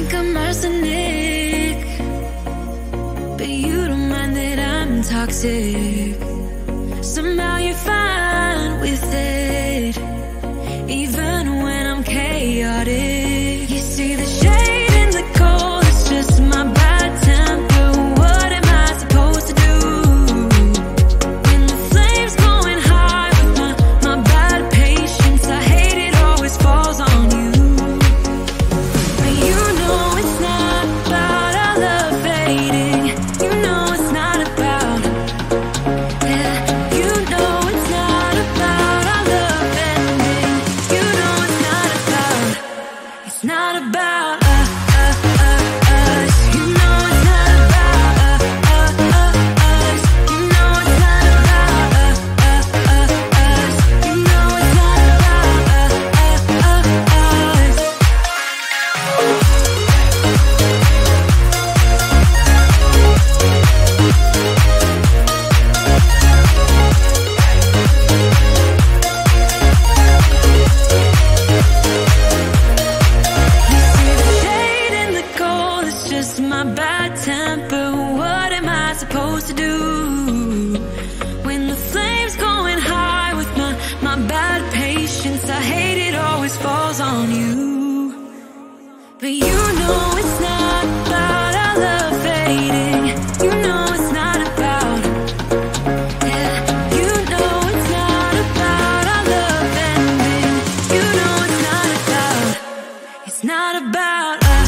think I'm arsenic, but you don't mind that I'm toxic. Somehow you're fine with it, even when I'm chaotic. You see the shade in the cold, it's just my bad temper. What am I supposed to do when the flame's going high with my bad patience? I hate it always falls on you. But you know it's not about our love fading. You know it's not about, yeah. You know it's not about our love ending. You know it's not about, it's not about us. You know it's not about us. You know it's not about us. You know it's not about us. You see the shade in the cold, it's just my bad temper. What am I supposed to do when the flame's going high with my bad patience? I hate it always falls on you. But you know it's not about our love fading. You know it's not about, yeah. You know it's not about our love ending. You know it's not about, it's not about us.